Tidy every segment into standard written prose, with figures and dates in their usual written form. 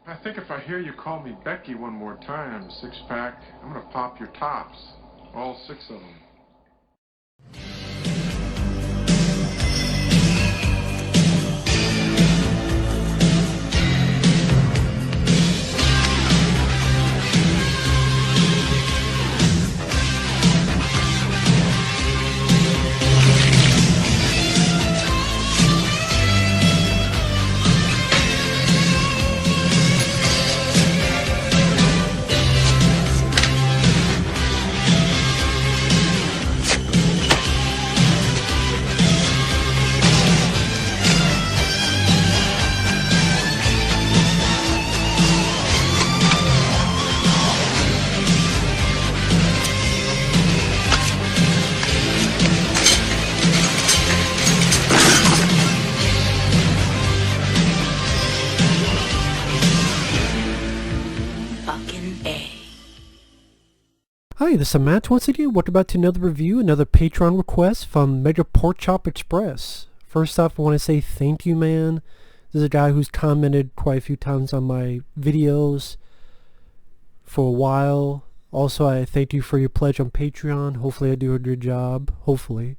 I think if I hear you call me Becky one more time, six-pack, I'm gonna pop your tops. All six of them. Hi, this is Matt once again. Welcome back to another review, another Patreon request from Mega Pork Chop Express. First off, I want to say thank you, man. This is a guy who's commented quite a few times on my videos for a while. Also, I thank you for your pledge on Patreon. Hopefully I do a good job. Hopefully.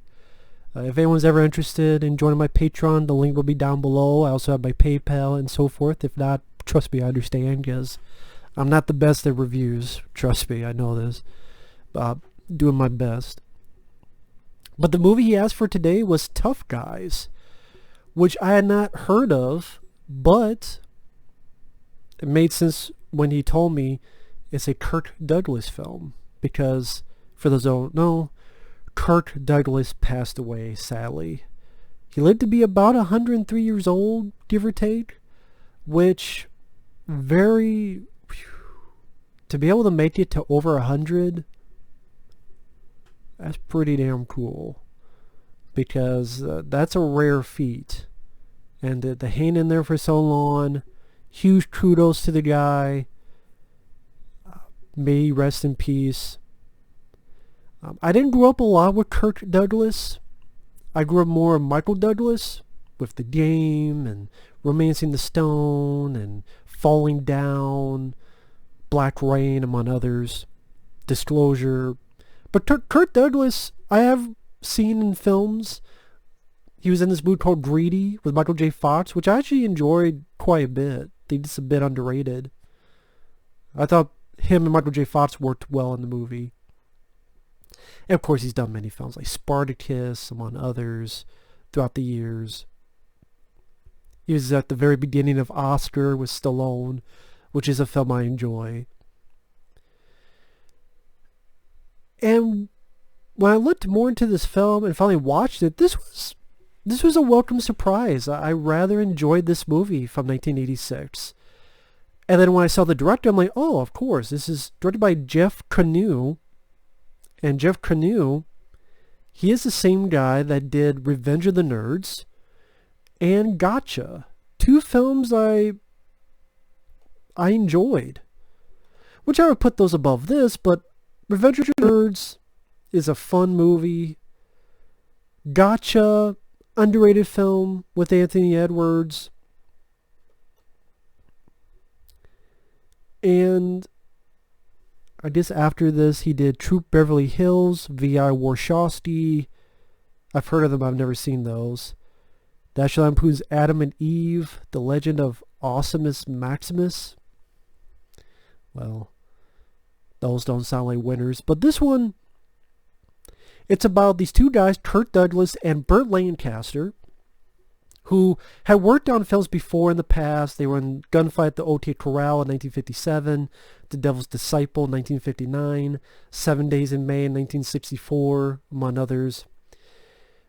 If anyone's ever interested in joining my Patreon, the link will be down below. I also have my PayPal and so forth. If not, trust me, I understand, because I'm not the best at reviews. Trust me, I know this. Doing my best. But the movie he asked for today was Tough Guys, which I had not heard of, but it made sense when he told me it's a Kirk Douglas film, because for those who don't know, Kirk Douglas passed away, sadly. He lived to be about 103 years old, give or take, which to be able to make it to over 100, that's pretty damn cool, because that's a rare feat, and to hang in there for so long, huge kudos to the guy. May he rest in peace. I didn't grow up a lot with Kirk Douglas. I grew up more with Michael Douglas, with The Game and Romancing the Stone and Falling Down, Black Rain, among others, Disclosure. But Kirk Douglas, I have seen in films. He was in this movie called Greedy with Michael J. Fox, which I actually enjoyed quite a bit. I think it's a bit underrated. I thought him and Michael J. Fox worked well in the movie. And of course, he's done many films like Spartacus, among others, throughout the years. He was at the very beginning of Oscar with Stallone, which is a film I enjoy. And when I looked more into this film and finally watched it, this was a welcome surprise. I rather enjoyed this movie from 1986. And then when I saw the director, I'm like, oh, of course, this is directed by Jeff Kanew. And Jeff Kanew, he is the same guy that did Revenge of the Nerds and Gotcha. Two films I enjoyed. Which I would put those above this, but Revenge of the Nerds is a fun movie. Gotcha, underrated film with Anthony Edwards. And I guess after this he did Troop Beverly Hills, V.I. Warshawski. I've heard of them, I've never seen those. That shall include Adam and Eve, The Legend of Awesomus Maximus. Well, those don't sound like winners. But this one, it's about these two guys, Kirk Douglas and Burt Lancaster, who had worked on films before in the past. They were in Gunfight, the O.T. Corral in 1957, The Devil's Disciple in 1959, 7 Days in May in 1964, among others.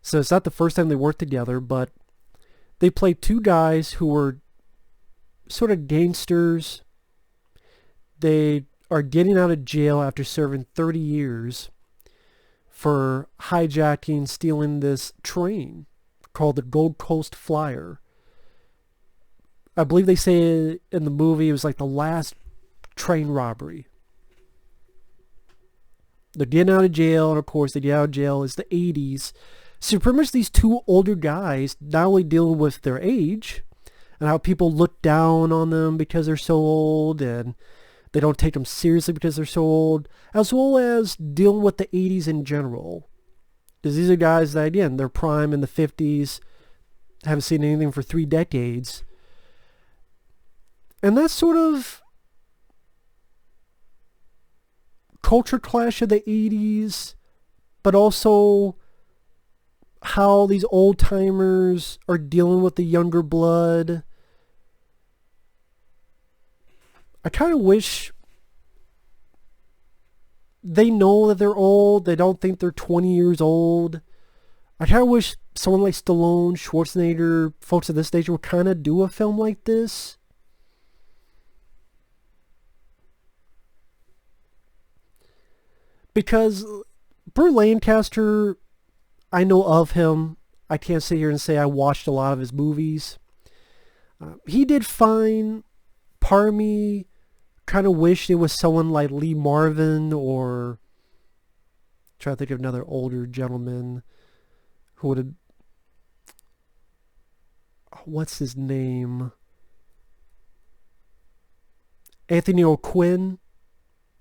So it's not the first time they worked together, but they played two guys who were sort of gangsters. They are getting out of jail after serving 30 years for hijacking, stealing this train called the Gold Coast Flyer. I believe they say in the movie it was like the last train robbery. They're getting out of jail, and of course they get out of jail. It's the 80s. So pretty much these two older guys not only dealing with their age, and how people look down on them because they're so old, and they don't take them seriously because they're so old, as well as dealing with the 80s in general. Because these are guys that, again, they're prime in the 50s, haven't seen anything for 3 decades. And that sort of culture clash of the 80s, but also how these old timers are dealing with the younger blood. I kind of wish they know that they're old. They don't think they're 20 years old. I kind of wish someone like Stallone, Schwarzenegger, folks at this stage would kind of do a film like this. Because Burt Lancaster, I know of him. I can't sit here and say I watched a lot of his movies. He did fine. Part of me kind of wished it was someone like Lee Marvin, or try to think of another older gentleman who would have, what's his name? Anthony O'Quinn,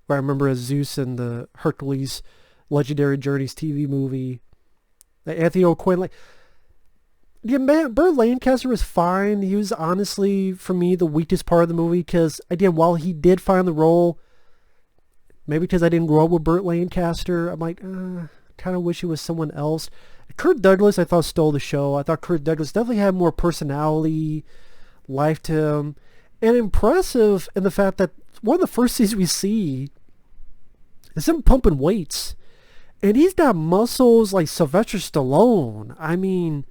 who I remember as Zeus in the Hercules Legendary Journeys TV movie. Anthony O'Quinn, like, yeah, man, Burt Lancaster was fine. He was honestly, for me, the weakest part of the movie, because, again, while he did find the role, maybe because I didn't grow up with Burt Lancaster, I'm like, kind of wish it was someone else. Kirk Douglas, I thought, stole the show. I thought Kirk Douglas definitely had more personality, life to him, and impressive in the fact that one of the first scenes we see is him pumping weights. And he's got muscles like Sylvester Stallone. I mean,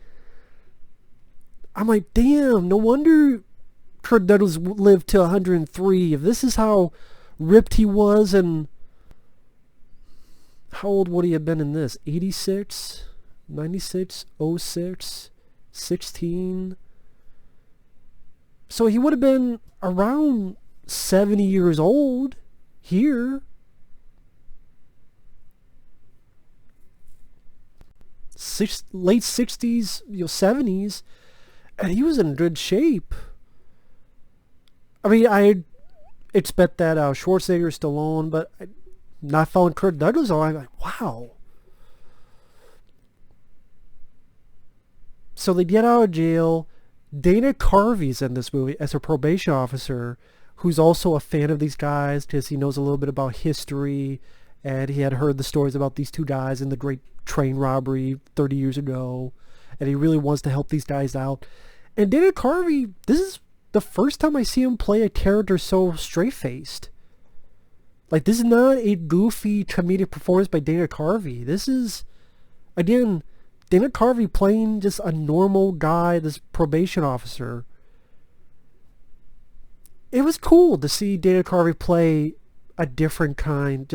I'm like, damn, no wonder Kirk Douglas lived to 103. If this is how ripped he was, and how old would he have been in this? 86, 96, 06, 16. So he would have been around 70 years old here. Late 60s, 70s, and he was in good shape. I mean, I expect that out of Schwarzenegger, Stallone, but not following Kirk Douglas on. I'm like, wow. So they get out of jail. Dana Carvey's in this movie as a probation officer, who's also a fan of these guys because he knows a little bit about history, and he had heard the stories about these two guys in the great train robbery 30 years ago, and he really wants to help these guys out. And Dana Carvey, this is the first time I see him play a character so straight-faced. Like, this is not a goofy comedic performance by Dana Carvey. This is, again, Dana Carvey playing just a normal guy, this probation officer. It was cool to see Dana Carvey play a different kind.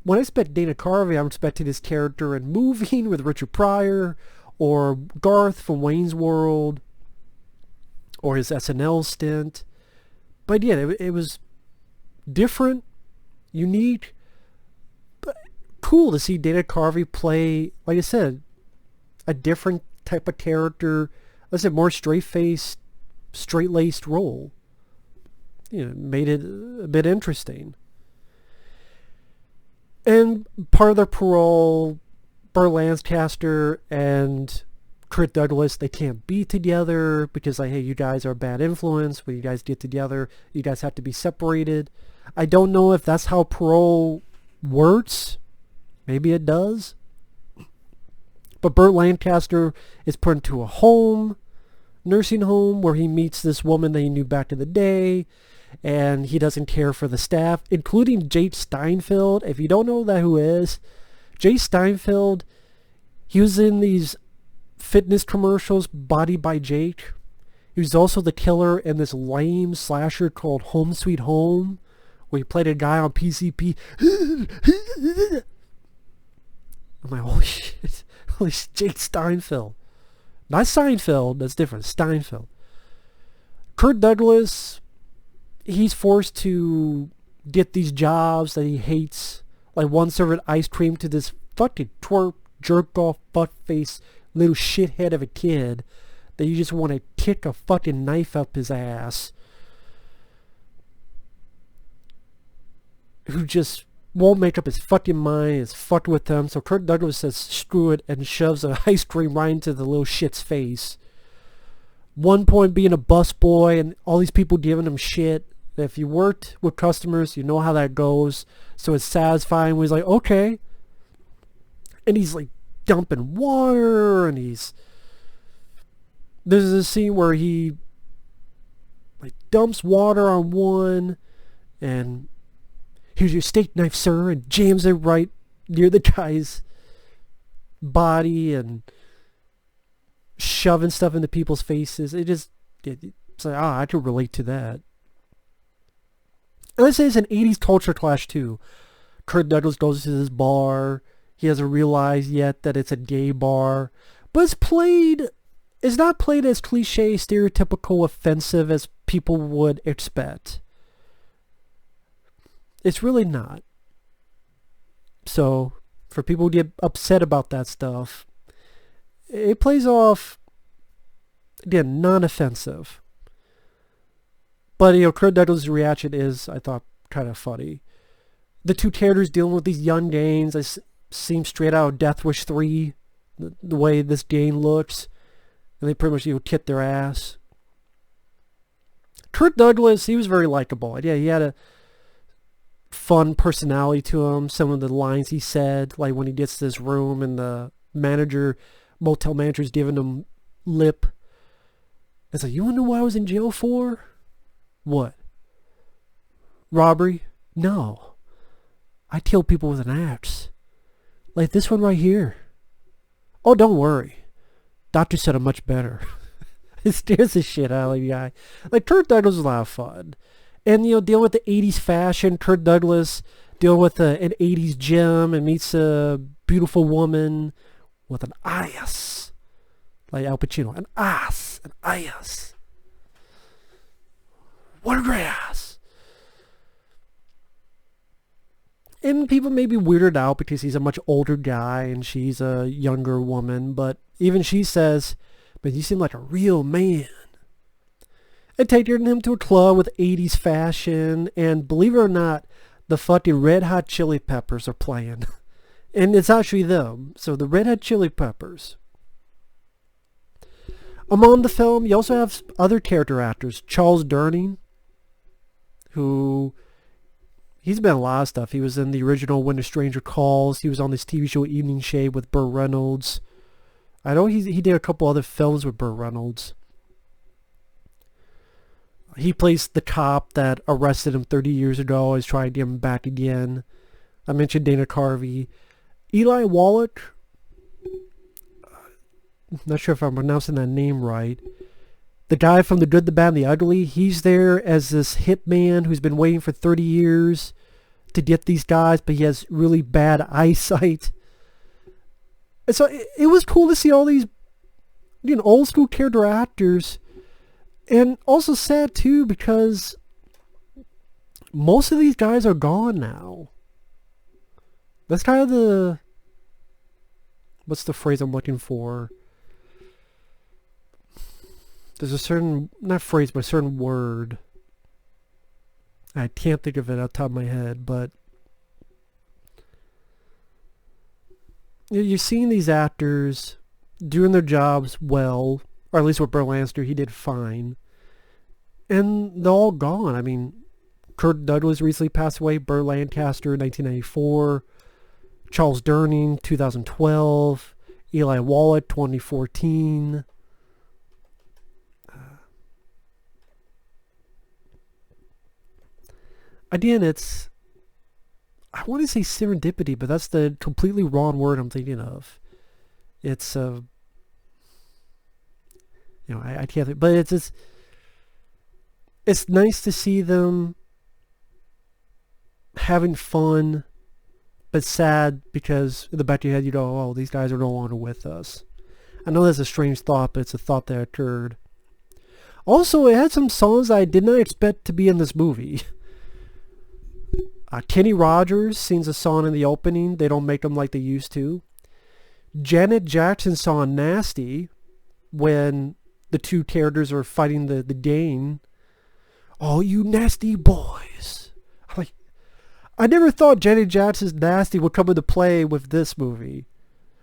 When I expect Dana Carvey, I'm expecting his character in Moving with Richard Pryor, or Garth from Wayne's World, or his SNL stint. But yeah, it was different, unique, but cool to see Dana Carvey play, like I said, a different type of character. Like I said, more straight-faced, straight-laced role. You know, made it a bit interesting. And part of their parole, Burt Lancaster and Kirk Douglas, they can't be together because, like, hey, you guys are a bad influence. When you guys get together, you guys have to be separated. I don't know if that's how parole works. Maybe it does. But Burt Lancaster is put into a home, nursing home, where he meets this woman that he knew back in the day, and he doesn't care for the staff, including Jake Steinfeld. If you don't know who is, Jake Steinfeld, he was in these fitness commercials, Body by Jake. He was also the killer in this lame slasher called Home Sweet Home, where he played a guy on PCP. I'm like, holy shit. Holy shit, Jake Steinfeld. Not Seinfeld, that's different. Steinfeld. Kirk Douglas, he's forced to get these jobs that he hates. Like one serving ice cream to this fucking twerp, jerk-off, butt-face, little shithead of a kid that you just want to kick a fucking knife up his ass. Who just won't make up his fucking mind, is fucked with them. So Kirk Douglas says screw it and shoves an ice cream right into the little shit's face. One point being a busboy and all these people giving him shit. If you worked with customers, you know how that goes. So it's satisfying when he's like, okay. And he's like dumping water, and there's a scene where he like dumps water on one, and here's your steak knife, sir, and jams it right near the guy's body and shoving stuff into people's faces. It's like, I can relate to that. And let's say it's an 80s culture clash too. Kirk Douglas goes to this bar. He hasn't realized yet that it's a gay bar. But it's not played as cliche, stereotypical, offensive as people would expect. It's really not. So, for people who get upset about that stuff, it plays off, again, non-offensive. But, Kirk Douglas' reaction is, I thought, kind of funny. The two characters dealing with these young gangs, seem straight out of Death Wish 3, the way this gang looks. And they pretty much, kick their ass. Kirk Douglas, he was very likable. Yeah, he had a fun personality to him. Some of the lines he said, like when he gets to this room and the motel manager's giving him lip. It's like, you wanna know what I was in jail for? What? Robbery? No. I kill people with an axe. Like this one right here. Oh, don't worry. Doctor said I'm much better. It scares the shit out of the guy. Like, Kirk Douglas was a lot of fun. And, dealing with the 80s fashion, Kirk Douglas dealing with an 80s gym and meets a beautiful woman with an ass. Like Al Pacino. An ass. An ass. What a great ass. And people may be weirded out because he's a much older guy and she's a younger woman. But even she says, but you seem like a real man. And taking him to a club with 80s fashion. And believe it or not, the fucking Red Hot Chili Peppers are playing. And it's actually them. So the Red Hot Chili Peppers. Among the film, you also have other character actors. Charles Durning, who... he's been in a lot of stuff. He was in the original When a Stranger Calls. He was on this TV show Evening Shade with Burt Reynolds. I know he did a couple other films with Burt Reynolds. He plays the cop that arrested him 30 years ago. Is trying to get him back again. I mentioned Dana Carvey. Eli Wallach. Not sure if I'm pronouncing that name right. The guy from The Good, the Bad, and the Ugly. He's there as this hitman who's been waiting for 30 years to get these guys, but he has really bad eyesight. And so it was cool to see all these, old school character actors. And also sad too, because most of these guys are gone now. That's kind of the, what's the phrase I'm looking for? There's a certain, not phrase, but a certain word. I can't think of it off the top of my head, but you're seeing these actors doing their jobs well, or at least with Burt Lancaster, he did fine. And they're all gone. I mean, Kirk Douglas recently passed away, Burt Lancaster, 1994, Charles Durning, 2012, Eli Wallach, 2014. Again, it's, I want to say serendipity, but that's the completely wrong word I'm thinking of. It's, I can't think, but it's nice to see them having fun, but sad because in the back of your head, oh, these guys are no longer with us. I know that's a strange thought, but it's a thought that occurred. Also, it had some songs I did not expect to be in this movie. Kenny Rogers sings a song in the opening. They don't make them like they used to. Janet Jackson song Nasty when the two characters are fighting the Dane. Oh, you nasty boys. Like, I never thought Jenny Jackson's nasty would come into play with this movie.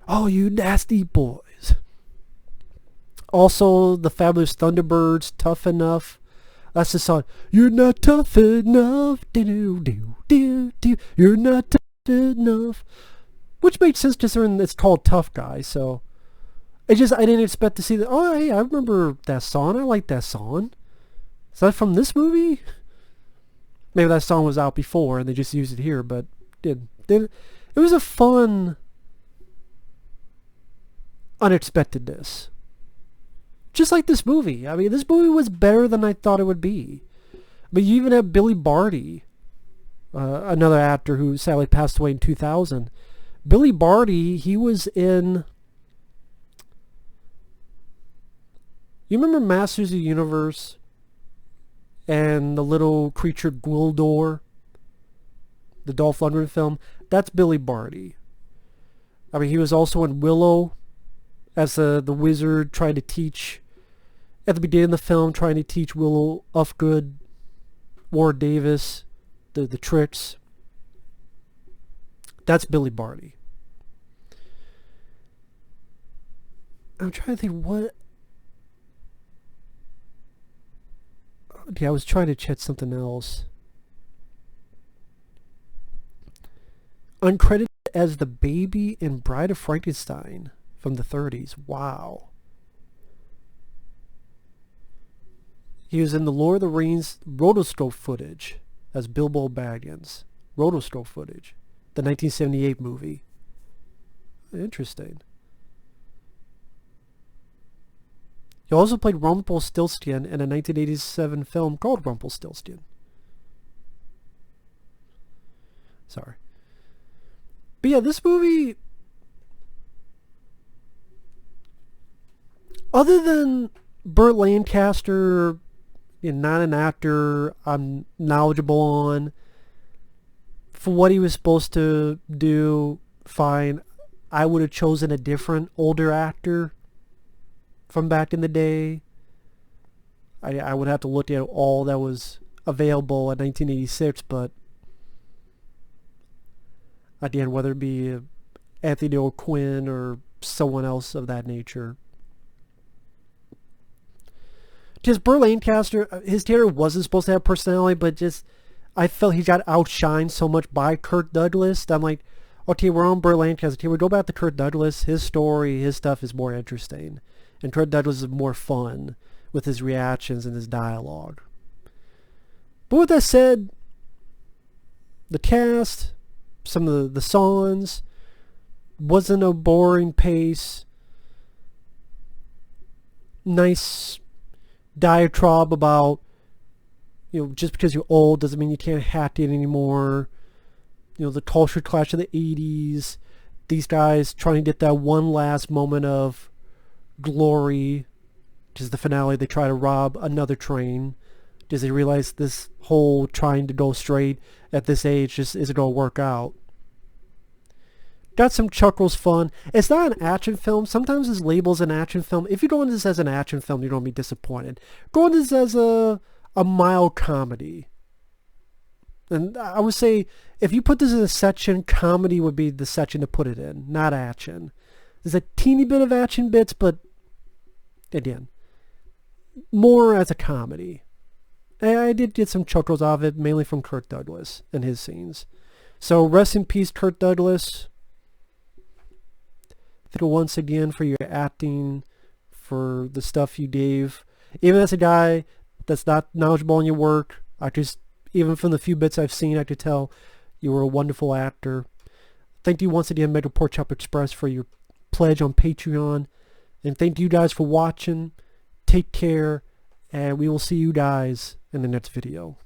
Oh, you nasty boys. Also, the Fabulous Thunderbirds, Tough Enough. That's the song. You're not tough enough. You're not tough enough. Which makes sense considering it's called Tough Guy, so. I didn't expect to see that. Oh, hey, I remember that song. I like that song. Is that from this movie? Maybe that song was out before and they just used it here, but it was a fun unexpectedness. Just like this movie. I mean, this movie was better than I thought it would be. But you even have Billy Barty, another actor who sadly passed away in 2000. Billy Barty, he was in... You remember Masters of the Universe? And the little creature Gwildor? The Dolph Lundgren film? That's Billy Barty. I mean, he was also in Willow as the wizard trying to teach... At the beginning of the film, trying to teach Willow Ufgood, Ward Davis, the tricks. That's Billy Barty. I'm trying to think what... Yeah, I was trying to check something else. Uncredited as the baby in Bride of Frankenstein from the 30s. Wow. He was in the Lord of the Rings rotoscope footage as Bilbo Baggins. Rotoscope footage. The 1978 movie. Interesting. He also played Rumpelstiltskin in a 1987 film called Rumpelstiltskin. Sorry. But yeah, this movie... Other than Burt Lancaster, not an actor I'm knowledgeable on, for what he was supposed to do, fine. I would have chosen a different older actor from back in the day. I would have to look at all that was available in 1986, but again, whether it be Anthony O'Quinn or someone else of that nature. Just Burt Lancaster, his character wasn't supposed to have personality, but just I felt he got outshined so much by Kirk Douglas that I'm like, okay, we're on Burt Lancaster. Can we go back to Kirk Douglas? His story, his stuff is more interesting. And Kirk Douglas is more fun with his reactions and his dialogue. But with that said, the cast, some of the songs, wasn't a boring pace. Nice diatribe about, just because you're old doesn't mean you can't hack it anymore. The culture clash of the 80s. These guys trying to get that one last moment of glory, which is the finale. They try to rob another train because they realize this whole trying to go straight at this age just isn't going to work out. Got some chuckles, fun. It's not an action film. Sometimes it's labeled as an action film. If you go into this as an action film, you're going to be disappointed. Go into this as a mild comedy. And I would say, if you put this in a section, comedy would be the section to put it in, not action. There's a teeny bit of action bits, but again, more as a comedy. And I did get some chuckles out of it, mainly from Kirk Douglas and his scenes. So rest in peace, Kirk Douglas. Thank you once again for your acting, for the stuff you gave. Even as a guy that's not knowledgeable in your work, even from the few bits I've seen, I could tell you were a wonderful actor. Thank you once again, Metro Pork Chop Express, for your pledge on Patreon. And thank you guys for watching. Take care, and we will see you guys in the next video.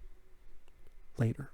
Later.